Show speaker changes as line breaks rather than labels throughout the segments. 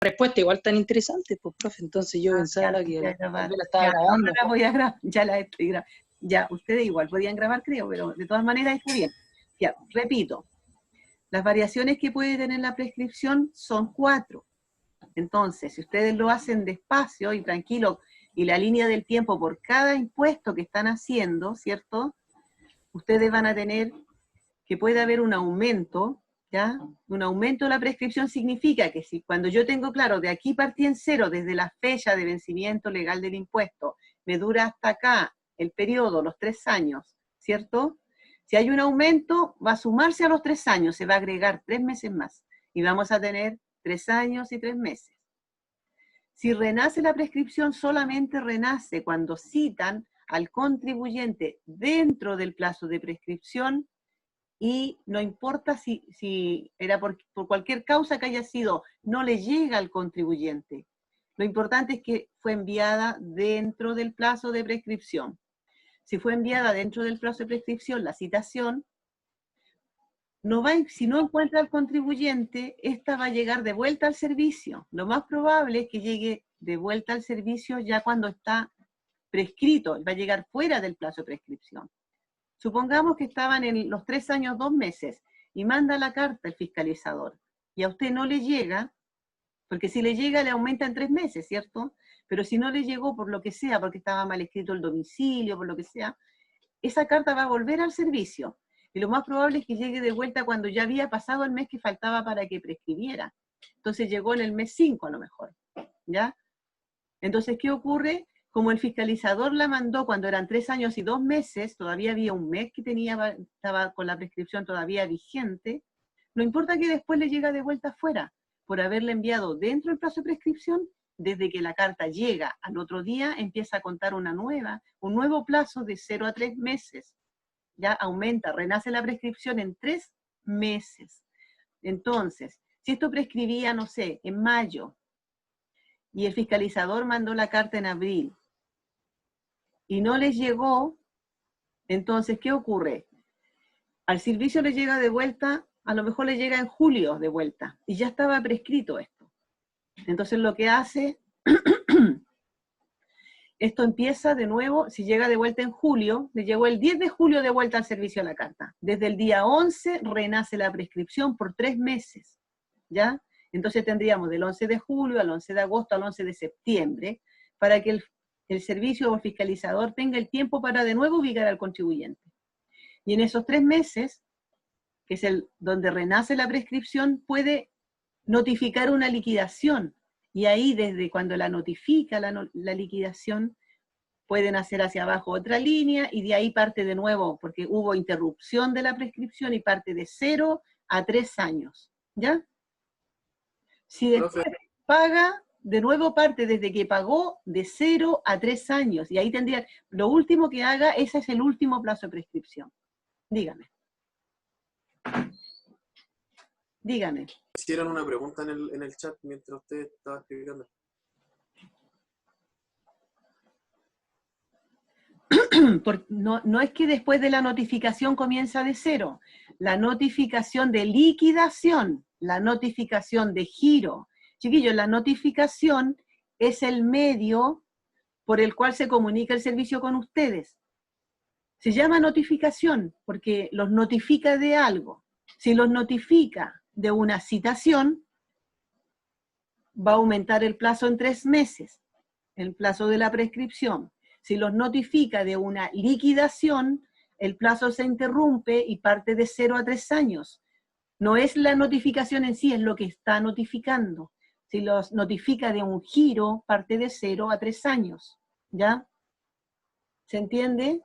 respuesta igual tan interesante, pues, profe, entonces yo pensaba que la estaba grabando.
No la voy a grabar, ya la estoy grabando. Ya, ustedes igual podían grabar, creo, pero de todas maneras está bien. Ya, repito, las variaciones que puede tener la prescripción son 4. Entonces, si ustedes lo hacen despacio y tranquilo, y la línea del tiempo por cada impuesto que están haciendo, ¿cierto? Ustedes van a tener que puede haber un aumento, ¿ya? Un aumento de la prescripción significa que si cuando yo tengo claro, de aquí partí en 0, desde la fecha de vencimiento legal del impuesto, me dura hasta acá el periodo, los 3 años, ¿cierto? Si hay un aumento, va a sumarse a los 3 años, se va a agregar 3 meses más, y vamos a tener 3 años y 3 meses. Si renace la prescripción, solamente renace cuando citan al contribuyente dentro del plazo de prescripción, y no importa si era por cualquier causa que haya sido, no le llega al contribuyente. Lo importante es que fue enviada dentro del plazo de prescripción. Si fue enviada dentro del plazo de prescripción la citación, si no encuentra al contribuyente, esta va a llegar de vuelta al servicio. Lo más probable es que llegue de vuelta al servicio ya cuando está prescrito, va a llegar fuera del plazo de prescripción. Supongamos que estaban en los 3 años, 2 meses, y manda la carta el fiscalizador, y a usted no le llega, porque si le llega le aumenta en 3 meses, ¿cierto? Pero si no le llegó por lo que sea, porque estaba mal escrito el domicilio, por lo que sea, esa carta va a volver al servicio, y lo más probable es que llegue de vuelta cuando ya había pasado el mes que faltaba para que prescribiera. Entonces llegó en el mes 5 a lo mejor, ¿ya? Entonces, ¿qué ocurre? Como el fiscalizador la mandó cuando eran 3 años y 2 meses, todavía había un mes que estaba con la prescripción todavía vigente, no importa que después le llega de vuelta afuera, por haberle enviado dentro del plazo de prescripción, desde que la carta llega al otro día, empieza a contar un nuevo plazo de 0 a 3 meses. Ya aumenta, renace la prescripción en 3 meses. Entonces, si esto prescribía, no sé, en mayo, y el fiscalizador mandó la carta en abril, y no les llegó, entonces, ¿qué ocurre? Al servicio le llega de vuelta, a lo mejor le llega en julio de vuelta, y ya estaba prescrito esto. Entonces lo que hace, esto empieza de nuevo, si llega de vuelta en julio, le llegó el 10 de julio de vuelta al servicio la carta. Desde el día 11 renace la prescripción por 3 meses, ¿ya? Entonces tendríamos del 11 de julio al 11 de agosto al 11 de septiembre, para que el servicio o el fiscalizador tenga el tiempo para de nuevo ubicar al contribuyente. Y en esos 3 meses, que es donde renace la prescripción, puede notificar una liquidación. Y ahí, desde cuando la notifica la liquidación, pueden hacer hacia abajo otra línea, y de ahí parte de nuevo, porque hubo interrupción de la prescripción, y parte de 0 a 3 años. ¿Ya? Si después paga, de nuevo parte desde que pagó de 0 a 3 años, y ahí tendría, lo último que haga, ese es el último plazo de prescripción. Dígame. Dígame.
Hicieron una pregunta en el chat mientras usted estaba explicando.
No es que después de la notificación comienza de 0. La notificación de liquidación, la notificación de giro. Chiquillos, la notificación es el medio por el cual se comunica el servicio con ustedes. Se llama notificación porque los notifica de algo. Si los notifica de una citación, va a aumentar el plazo en 3 meses, el plazo de la prescripción. Si los notifica de una liquidación, el plazo se interrumpe y parte de 0 a 3 años. No es la notificación en sí, es lo que está notificando. Si los notifica de un giro, parte de 0 a 3 años. ¿Ya? ¿Se entiende?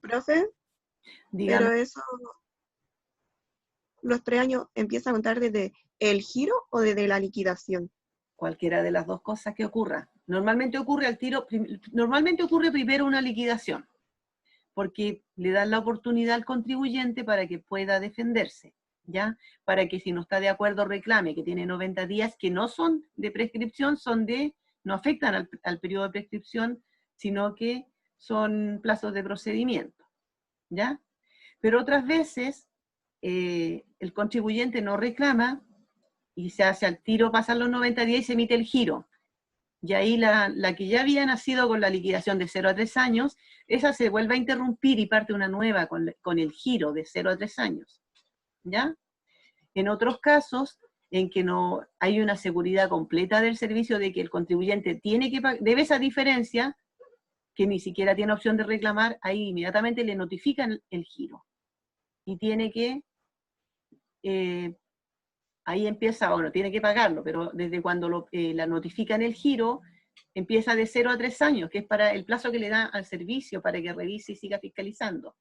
Profe,
Dígame.
pero eso, los 3 años empieza a contar desde el giro o desde la liquidación.
Cualquiera de las dos cosas que ocurra. Normalmente ocurre primero una liquidación, porque le dan la oportunidad al contribuyente para que pueda defenderse, ¿ya? Para que si no está de acuerdo reclame, que tiene 90 días, que no son de prescripción, no afectan al periodo de prescripción, sino que son plazos de procedimiento, ¿ya? Pero otras veces el contribuyente no reclama y se hace al tiro, pasan los 90 días y se emite el giro. Y ahí la que ya había nacido con la liquidación de 0 a 3 años, esa se vuelve a interrumpir y parte una nueva con el giro de 0 a 3 años, ¿ya? En otros casos, en que no hay una seguridad completa del servicio de que el contribuyente tiene que debe esa diferencia, que ni siquiera tiene opción de reclamar, ahí inmediatamente le notifican el giro. Y tiene que, ahí empieza, bueno, tiene que pagarlo, pero desde cuando la notifican el giro, empieza de 0 a 3 años, que es para el plazo que le da al servicio para que revise y siga fiscalizando.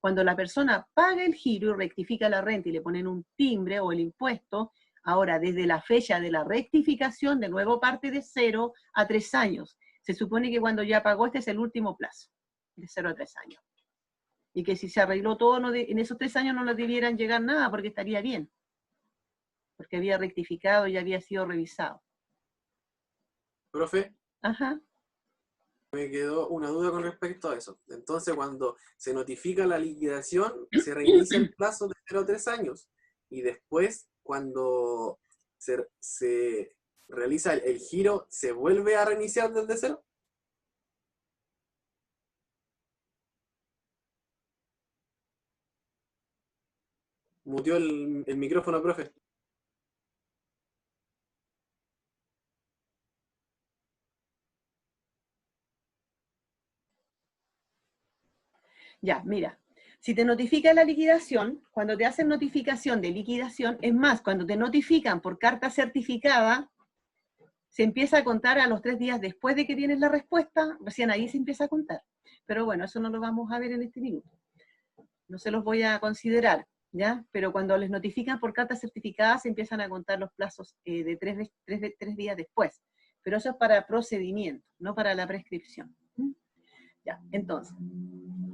Cuando la persona paga el giro y rectifica la renta y le ponen un timbre o el impuesto, ahora desde la fecha de la rectificación, de nuevo parte de 0 a 3 años. Se supone que cuando ya pagó, este es el último plazo, de 0 a 3 años. Y que si se arregló todo, en esos 3 años no le debieran llegar nada, porque estaría bien. Porque había rectificado y había sido revisado.
Profe,
Ajá.
me quedó una duda con respecto a eso. Entonces, cuando se notifica la liquidación, se reinicia el plazo de 0 a 3 años. Y después, cuando se realiza el giro, ¿se vuelve a reiniciar desde cero? Muteó el micrófono, profe.
Ya, mira, si te notifica la liquidación, cuando te hacen notificación de liquidación, es más, cuando te notifican por carta certificada, se empieza a contar a los 3 días después de que tienes la respuesta, recién ahí se empieza a contar. Pero bueno, eso no lo vamos a ver en este minuto. No se los voy a considerar, ¿ya? Pero cuando les notifican por carta certificada, se empiezan a contar los plazos de 3 días después. Pero eso es para procedimiento, no para la prescripción. Ya, entonces,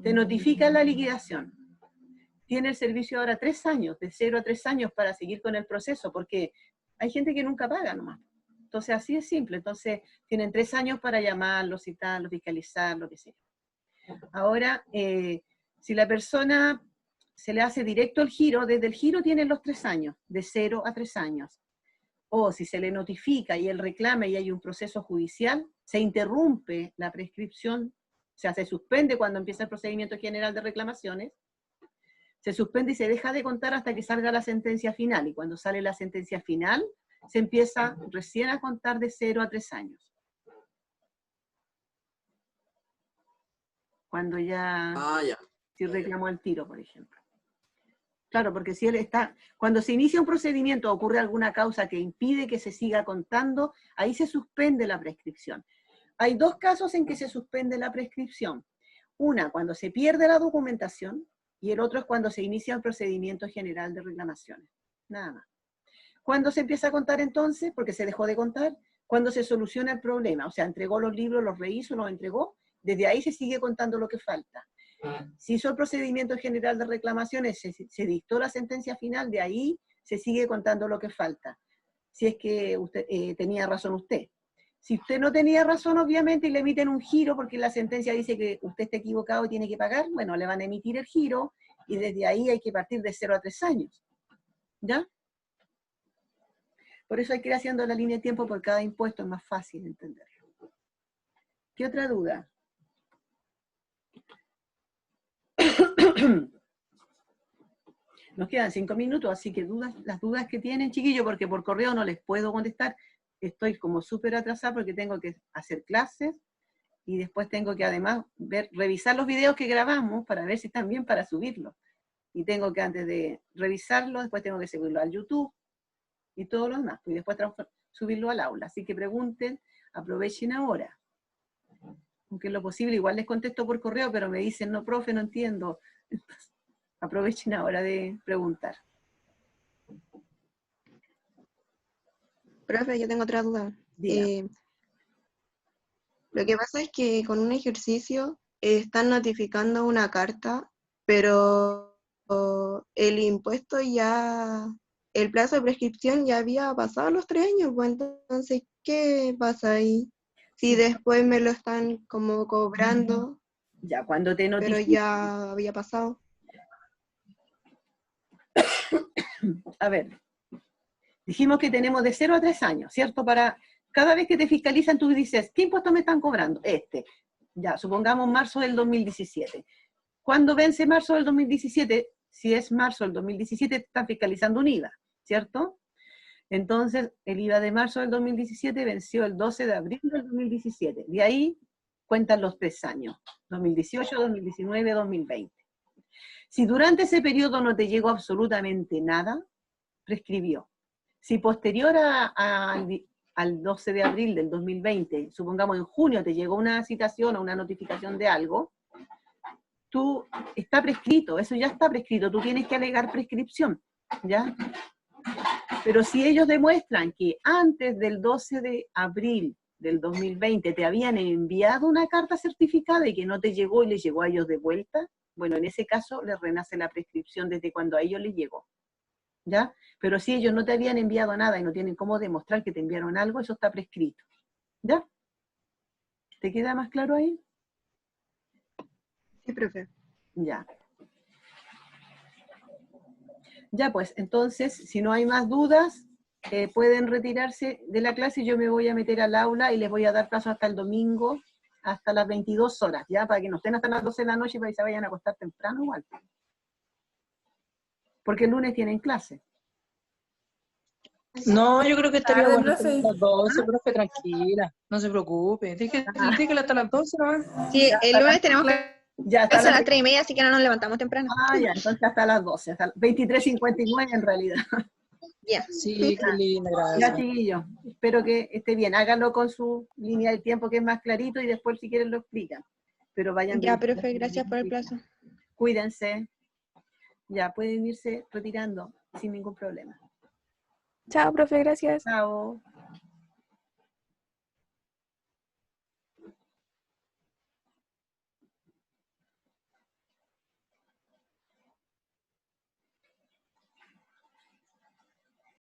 te notifica la liquidación. Tiene el servicio ahora 3 años, de 0 a 3 años para seguir con el proceso, porque hay gente que nunca paga nomás. Entonces, así es simple. Entonces, tienen 3 años para llamarlo, citarlo, fiscalizar, lo que sea. Ahora, si la persona se le hace directo el giro, desde el giro tienen los 3 años, de 0 a 3 años. O si se le notifica y él reclama y hay un proceso judicial, se interrumpe la prescripción, o sea, se suspende cuando empieza el procedimiento general de reclamaciones, se suspende y se deja de contar hasta que salga la sentencia final. Y cuando sale la sentencia final, se empieza recién a contar de 0 a 3 años. Cuando ya, si reclamó el tiro, por ejemplo. Claro, porque si él está, cuando se inicia un procedimiento, ocurre alguna causa que impide que se siga contando, ahí se suspende la prescripción. Hay 2 casos en que se suspende la prescripción. Una, cuando se pierde la documentación, y el otro es cuando se inicia el procedimiento general de reclamaciones. Nada más. ¿Cuándo se empieza a contar entonces? Porque se dejó de contar. Cuando se soluciona el problema, o sea, entregó los libros, los rehizo, los entregó, desde ahí se sigue contando lo que falta. Si hizo el procedimiento general de reclamaciones, se dictó la sentencia final, de ahí se sigue contando lo que falta. Si es que usted tenía razón usted. Si usted no tenía razón, obviamente, y le emiten un giro, porque la sentencia dice que usted está equivocado y tiene que pagar, bueno, le van a emitir el giro, y desde ahí hay que partir de 0 a 3 años. ¿Ya? Por eso hay que ir haciendo la línea de tiempo por cada impuesto, es más fácil de entenderlo. ¿Qué otra duda? Nos quedan 5 minutos, así que las dudas que tienen, chiquillos, porque por correo no les puedo contestar, estoy como súper atrasada porque tengo que hacer clases y después tengo que además revisar los videos que grabamos para ver si están bien para subirlos. Y tengo que, antes de revisarlo, después tengo que subirlo al YouTube y todo lo demás, y después subirlo al aula. Así que pregunten, aprovechen ahora. Aunque en lo posible igual les contesto por correo, pero me dicen, no, profe, no entiendo. Entonces, aprovechen ahora de preguntar.
Profe, yo tengo otra duda. Lo que pasa es que con un ejercicio están notificando una carta, pero el impuesto ya, el plazo de prescripción ya había pasado los 3 años, pues entonces, ¿qué pasa ahí? Si después me lo están como cobrando,
Ya, cuando te
pero
notifican,
ya había pasado.
a ver, dijimos que tenemos de 0 a 3 años, ¿cierto? Para cada vez que te fiscalizan, tú dices, ¿qué impuesto me están cobrando? Este. Ya, supongamos marzo del 2017. ¿Cuándo vence marzo del 2017? Si es marzo del 2017, te están fiscalizando un IVA, ¿cierto? Entonces, el IVA de marzo del 2017 venció el 12 de abril del 2017. De ahí cuentan los 3 años, 2018, 2019, 2020. Si durante ese periodo no te llegó absolutamente nada, prescribió. Si posterior al 12 de abril del 2020, supongamos en junio te llegó una citación o una notificación de algo, está prescrito, eso ya está prescrito, tú tienes que alegar prescripción, ¿ya? Pero si ellos demuestran que antes del 12 de abril del 2020 te habían enviado una carta certificada y que no te llegó y les llegó a ellos de vuelta, bueno, en ese caso les renace la prescripción desde cuando a ellos les llegó, ¿ya? Pero si ellos no te habían enviado nada y no tienen cómo demostrar que te enviaron algo, eso está prescrito, ¿ya? ¿Te queda más claro ahí?
Sí, profe.
Ya. Ya, pues, entonces, si no hay más dudas, pueden retirarse de la clase y yo me voy a meter al aula y les voy a dar plazo hasta el domingo, hasta las 22 horas, ¿ya? Para que no estén hasta las 12 de la noche para que se vayan a acostar temprano igual. Porque el lunes tienen clase.
No, yo creo que estaría
Tarde,
bueno hasta
profe.
las 12, profe, tranquila. No se preocupe. Dígale hasta las 12 nomás.
Sí, el lunes tenemos
Ya, hasta
clase a
las
las 3:30, así que no nos levantamos temprano.
ya, entonces hasta las 12, hasta las 23:59 en realidad.
Ya.
Sí, qué linda,
Ya,
gracias.
chiquillos, espero que esté bien. Háganlo con su línea de tiempo que es más clarito y después si quieren lo explican. Pero vayan
Ya,
bien.
profe, gracias por el plazo.
Cuídense. Ya, pueden irse retirando sin ningún problema.
Chao, profe, gracias.
Chao.